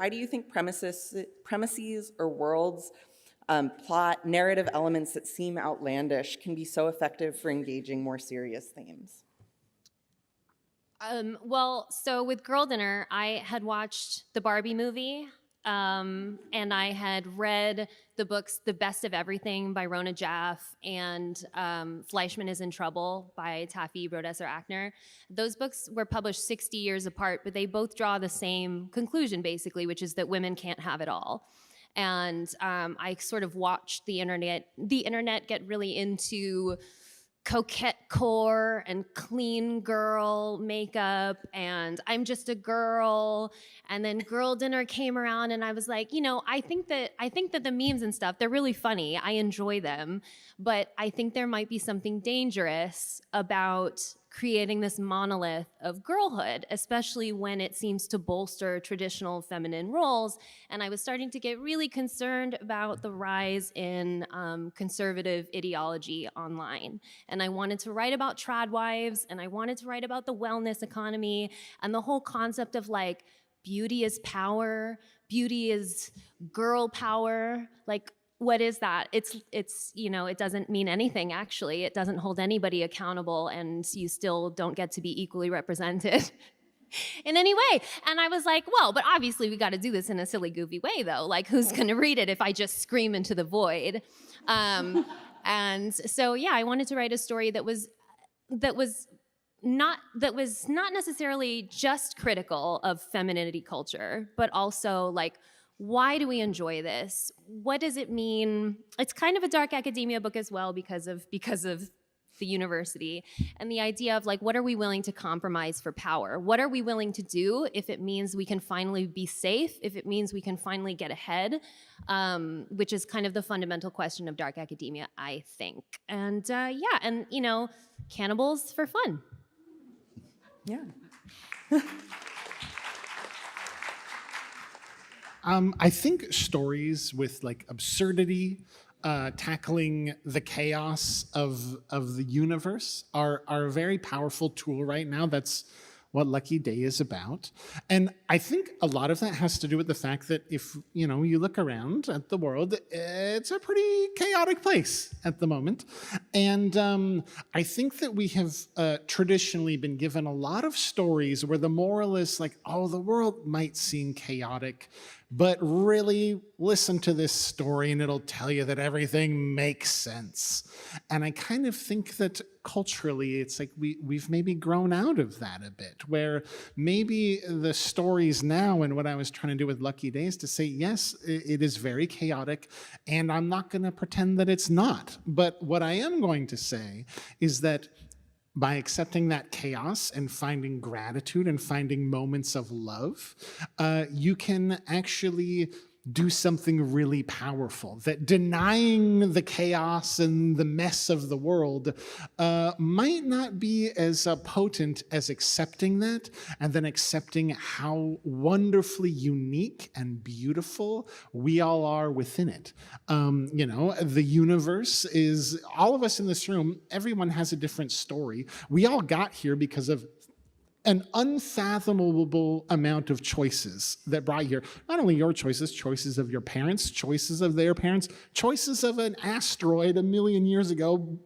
Why do you think premises or worlds, plot, narrative elements that seem outlandish can be so effective for engaging more serious themes? Well, so with Girl Dinner, I had watched the Barbie movie, and I had read the books The Best of Everything by Rona Jaff and Fleischman is in Trouble by Taffy Brodesser-Akner. Those books were published 60 years apart, but they both draw the same conclusion, basically, which is that women can't have it all. And I sort of watched the internet get really into coquette core and clean girl makeup and I'm just a girl, and then Girl Dinner came around and I was like, I think that the memes and stuff, they're really funny, I enjoy them, but I think there might be something dangerous about creating this monolith of girlhood, especially when it seems to bolster traditional feminine roles. And I was starting to get really concerned about the rise in conservative ideology online. And I wanted to write about trad wives, and I wanted to write about the wellness economy, and the whole concept of like, beauty is power, beauty is girl power, like, what is that? It's it doesn't mean anything, actually. It doesn't hold anybody accountable, and you still don't get to be equally represented in any way. And I was like, well, but obviously we got to do this in a silly, goofy way, though. Like, who's going to read it if I just scream into the void? And so, yeah, I wanted to write a story that was not necessarily just critical of femininity culture, but also like, why do we enjoy this? What does it mean? It's kind of a dark academia book as well because of the university, and the idea of like, what are we willing to compromise for power? What are we willing to do if it means we can finally be safe, if it means we can finally get ahead, which is kind of the fundamental question of dark academia, I think. And cannibals for fun. Yeah. I think stories with like absurdity, tackling the chaos of the universe are a very powerful tool right now. That's what Lucky Day is about. And I think a lot of that has to do with the fact that if you look around at the world, it's a pretty chaotic place at the moment. And I think that we have traditionally been given a lot of stories where the moral is like, oh, the world might seem chaotic, but really listen to this story and it'll tell you that everything makes sense. And I kind of think that culturally, it's like we've maybe grown out of that a bit, where maybe the stories now, and what I was trying to do with Lucky Day is to say, yes, it is very chaotic, and I'm not going to pretend that it's not. But what I am going to say is that by accepting that chaos and finding gratitude and finding moments of love, you can actually do something really powerful. That denying the chaos and the mess of the world might not be as potent as accepting that, and then accepting how wonderfully unique and beautiful we all are within it. The universe is, all of us in this room, everyone has a different story. We all got here because of an unfathomable amount of choices that brought you here. Not only your choices, choices of your parents, choices of their parents, choices of an asteroid 1 million years ago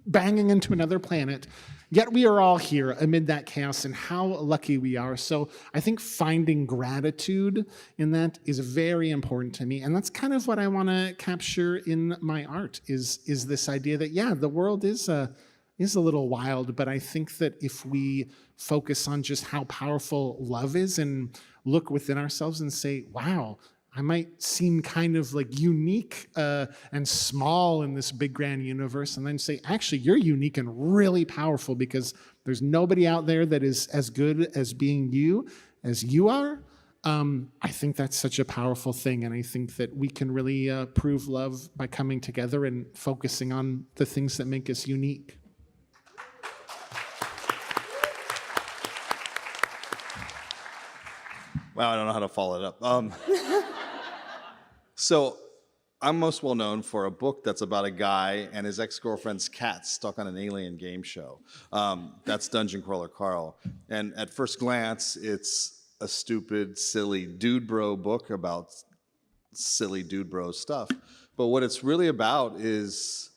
banging into another planet. Yet we are all here amid that chaos, and how lucky we are. So I think finding gratitude in that is very important to me. And that's kind of what I want to capture in my art is this idea that, yeah, the world is a little wild, but I think that if we focus on just how powerful love is and look within ourselves and say, wow, I might seem kind of like unique and small in this big grand universe, and then say, actually, you're unique and really powerful because there's nobody out there that is as good as being you as you are. I think that's such a powerful thing, and I think that we can really prove love by coming together and focusing on the things that make us unique. Wow, I don't know how to follow it up. So I'm most well known for a book that's about a guy and his ex-girlfriend's cat stuck on an alien game show. That's Dungeon Crawler Carl. And at first glance, it's a stupid, silly dude bro book about silly dude bro stuff. But what it's really about is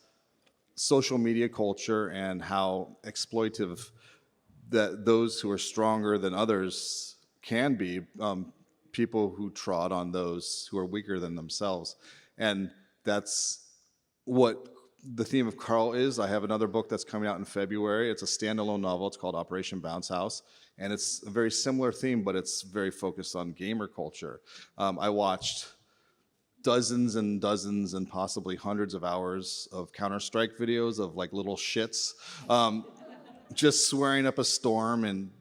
social media culture and how exploitive that those who are stronger than others can be, people who trod on those who are weaker than themselves. And that's what the theme of Carl is. I have another book that's coming out in February. It's a standalone novel. It's called Operation Bounce House. And it's a very similar theme, but it's very focused on gamer culture. I watched dozens and dozens and possibly hundreds of hours of Counter-Strike videos of like little shits, just swearing up a storm and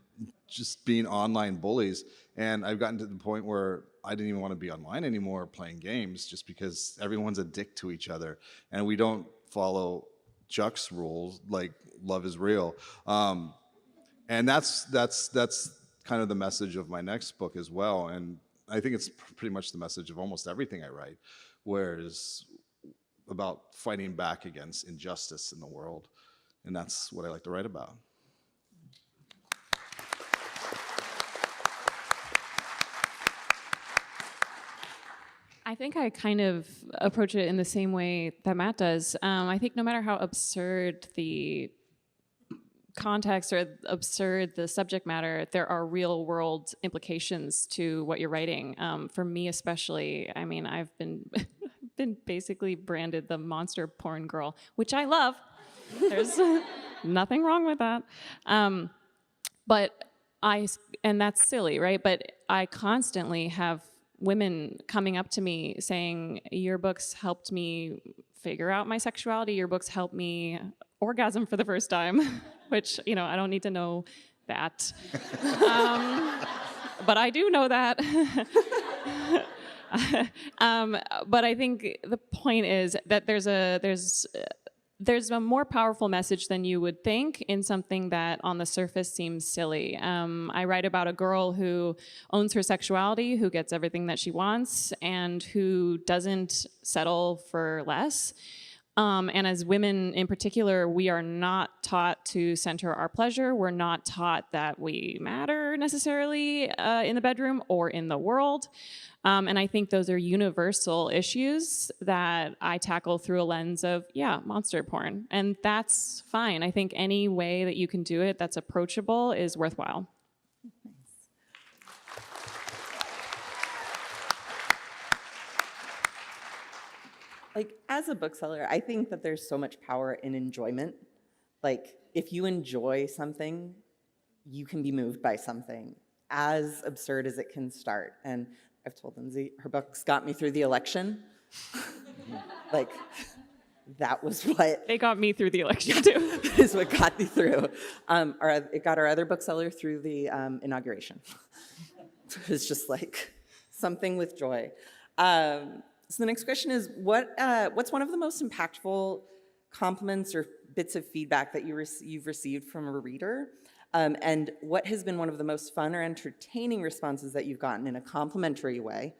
just being online bullies. And I've gotten to the point where I didn't even want to be online anymore playing games, just because everyone's a dick to each other. And we don't follow Chuck's rules, like love is real. And that's kind of the message of my next book as well. And I think it's pretty much the message of almost everything I write, whereas about fighting back against injustice in the world. And that's what I like to write about. I think I kind of approach it in the same way that Matt does. I think no matter how absurd the context or absurd the subject matter, there are real world implications to what you're writing. For me especially, I mean, I've been been basically branded the monster porn girl, which I love. There's nothing wrong with that. And that's silly, right? But I constantly have women coming up to me saying, your books helped me figure out my sexuality. Your books helped me orgasm for the first time, which, you know, I don't need to know that. But I do know that. But I think the point is that there's a more powerful message than you would think in something that on the surface seems silly. I write about a girl who owns her sexuality, who gets everything that she wants, and who doesn't settle for less. And as women in particular, we are not taught to center our pleasure. We're not taught that we matter necessarily in the bedroom or in the world. And I think those are universal issues that I tackle through a lens of, monster porn. And that's fine. I think any way that you can do it that's approachable is worthwhile. Like, as a bookseller, I think that there's so much power in enjoyment. Like, if you enjoy something, you can be moved by something, as absurd as it can start. And I've told Lindsay, her books got me through the election. Like, that was what... They got me through the election, too. is what got me through. It got our other bookseller through the inauguration. It was just like something with joy. So the next question is, what's one of the most impactful compliments or bits of feedback that you've received from a reader? And what has been one of the most fun or entertaining responses that you've gotten in a complimentary way,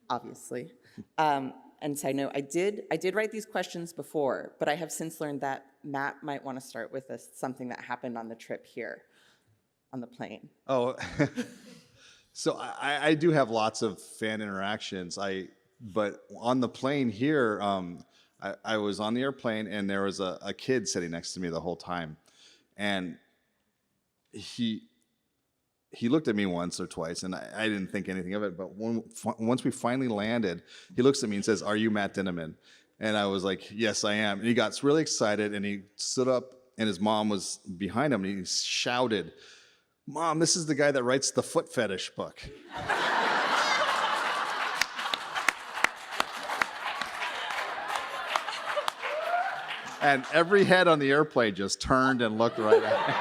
obviously? And side note, I did write these questions before, but I have since learned that Matt might want to start with something that happened on the trip here, on the plane. Oh, so I do have lots of fan interactions. But on the plane here, I was on the airplane, and there was a kid sitting next to me the whole time. And he looked at me once or twice, and I didn't think anything of it. But once we finally landed, he looks at me and says, "Are you Matt Dinniman?" And I was like, "Yes, I am." And he got really excited, and he stood up, and his mom was behind him, and he shouted, "Mom, this is the guy that writes the foot fetish book." And every head on the airplane just turned and looked right at me.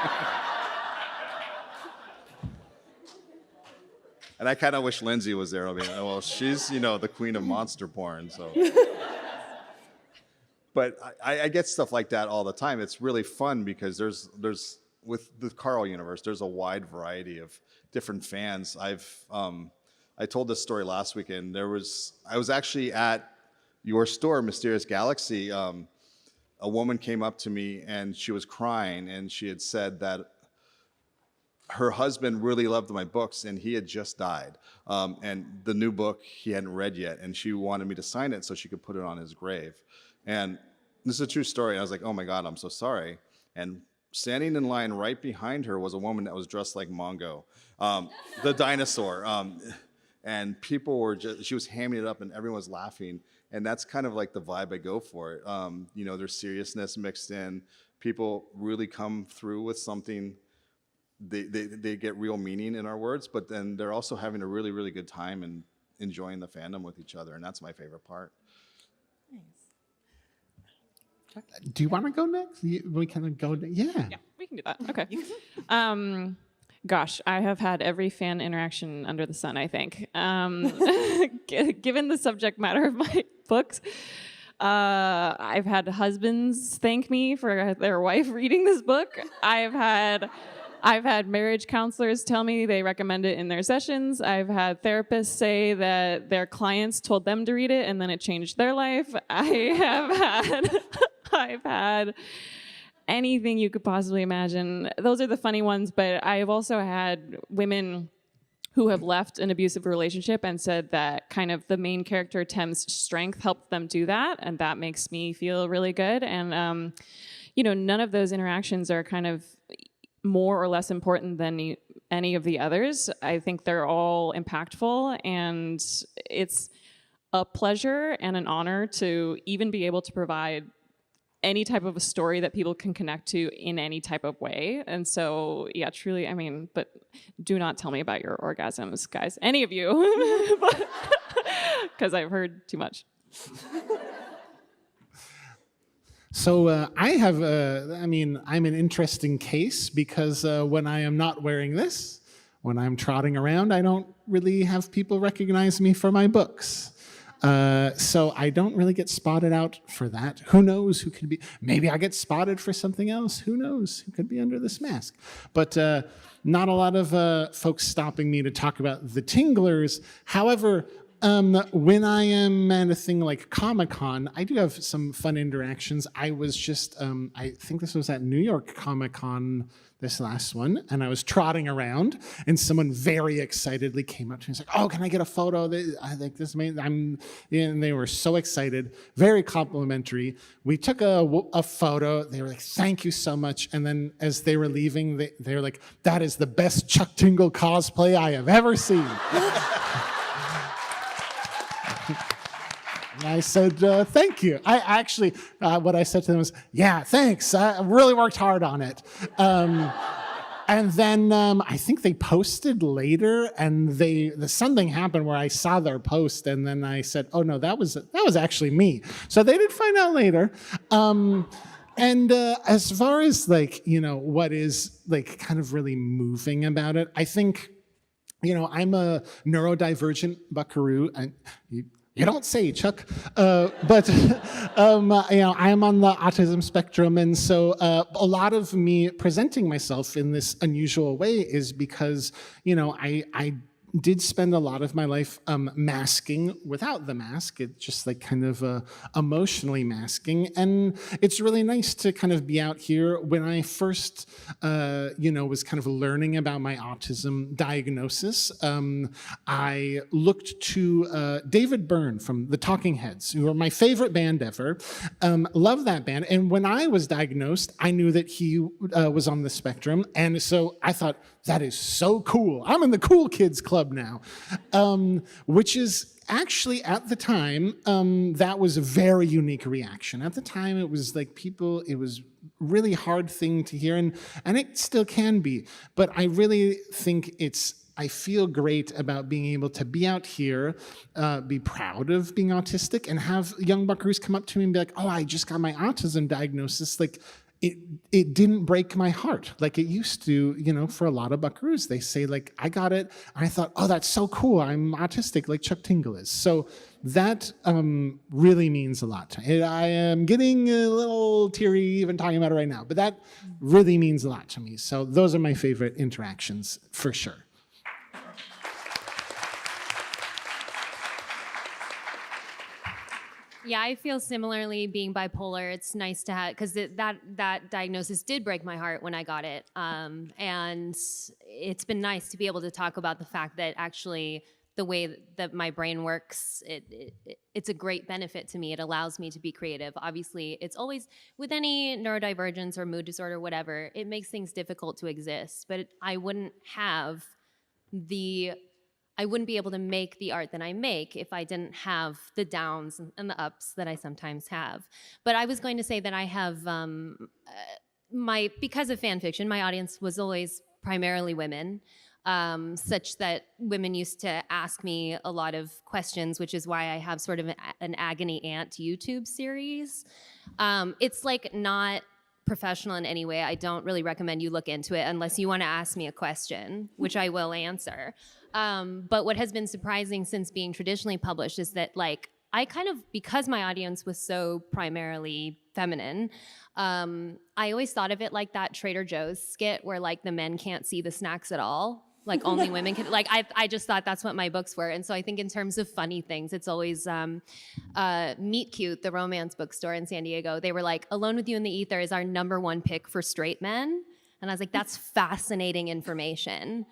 And I kind of wish Lindsay was there. I mean, well, she's, the queen of monster porn, so. But I get stuff like that all the time. It's really fun because there's with the Carl universe, there's a wide variety of different fans. I told this story last weekend. I was actually at your store, Mysterious Galaxy. A woman came up to me and she was crying, and she had said that her husband really loved my books, and he had just died. And the new book he hadn't read yet, and she wanted me to sign it so she could put it on his grave. And this is a true story. I was like, oh my God, I'm so sorry. And standing in line right behind her was a woman that was dressed like Mongo, the dinosaur. And people were she was hamming it up, and everyone was laughing. And that's kind of like the vibe I go for it. There's seriousness mixed in. People really come through with something. They get real meaning in our words, but then they're also having a really, really good time and enjoying the fandom with each other. And that's my favorite part. Do you want to go next? We kind of go. Yeah. Yeah, we can do that. Okay. Gosh, I have had every fan interaction under the sun, I think. Given the subject matter of my books, I've had husbands thank me for their wife reading this book. I've had marriage counselors tell me they recommend it in their sessions. I've had therapists say that their clients told them to read it and then it changed their life. I've had anything you could possibly imagine. Those are the funny ones, but I've also had women who have left an abusive relationship and said that kind of the main character, Tem's strength helped them do that, and that makes me feel really good. And, none of those interactions are kind of more or less important than any of the others. I think they're all impactful, and it's a pleasure and an honor to even be able to provide any type of a story that people can connect to in any type of way. And so, yeah, truly, but do not tell me about your orgasms, guys. Any of you, because I've heard too much. So I have, I'm an interesting case because when I am not wearing this, when I'm trotting around, I don't really have people recognize me for my books. So I don't really get spotted out for that. Who knows who could be, maybe I get spotted for something else. Who knows who could be under this mask. But not a lot of folks stopping me to talk about the Tinglers. However, when I am at a thing like Comic-Con, I do have some fun interactions. I was just, I think this was at New York Comic-Con, this last one, and I was trotting around, and someone very excitedly came up to me and was like, oh, can I get a photo? I think this and they were so excited, very complimentary. We took a photo. They were like, thank you so much. And then as they were leaving, they were like, that is the best Chuck Tingle cosplay I have ever seen. I said, thank you. I actually, what I said to them was, yeah, thanks. I really worked hard on it. And then I think they posted later, and something happened where I saw their post, and then I said, oh no, that was actually me. So they did find out later. And as far as what is kind of really moving about it, I think, I'm a neurodivergent buckaroo, and you don't say, Chuck, but I'm on the autism spectrum, and so a lot of me presenting myself in this unusual way is because, I did spend a lot of my life masking without the mask. It's just kind of emotionally masking. And it's really nice to kind of be out here. When I first, was kind of learning about my autism diagnosis, I looked to David Byrne from the Talking Heads, who are my favorite band ever. Love that band. And when I was diagnosed, I knew that he was on the spectrum. And so I thought, that is so cool. I'm in the cool kids club now, which is actually at the time, that was a very unique reaction. At the time, it was it was really hard thing to hear, and it still can be. But I really think I feel great about being able to be out here, be proud of being autistic, and have young buckaroos come up to me and be like, oh, I just got my autism diagnosis. It didn't break my heart like it used to, for a lot of buckaroos. They say, I got it. And I thought, oh, that's so cool. I'm autistic like Chuck Tingle is. So that really means a lot to me. I am getting a little teary even talking about it right now, but that really means a lot to me. So those are my favorite interactions for sure. Yeah, I feel similarly being bipolar. It's nice to have, because that diagnosis did break my heart when I got it. And it's been nice to be able to talk about the fact that actually the way that my brain works, it's a great benefit to me. It allows me to be creative. Obviously, it's always, with any neurodivergence or mood disorder, whatever, it makes things difficult to exist. But I wouldn't be able to make the art that I make if I didn't have the downs and the ups that I sometimes have. But I was going to say that I have, because of fan fiction, my audience was always primarily women, such that women used to ask me a lot of questions, which is why I have sort of an Agony Aunt YouTube series. It's like not professional in any way. I don't really recommend you look into it unless you want to ask me a question, which I will answer. But what has been surprising since being traditionally published is that, like, I kind of, because my audience was so primarily feminine, I always thought of it like that Trader Joe's skit where, like, the men can't see the snacks at all. Like, only women can, like, I just thought that's what my books were. And so I think in terms of funny things, it's always Meet Cute, the romance bookstore in San Diego. They were like, Alone with You in the Ether is our #1 pick for straight men. And I was like, that's fascinating information.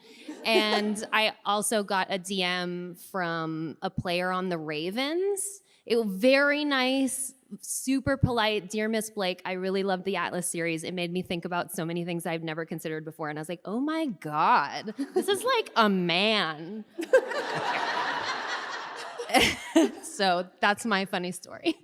And I also got a DM from a player on the Ravens. It was very nice, super polite. Dear Miss Blake, I really loved the Atlas series. It made me think about so many things I've never considered before. And I was like, oh my God, this is like a man. So that's my funny story.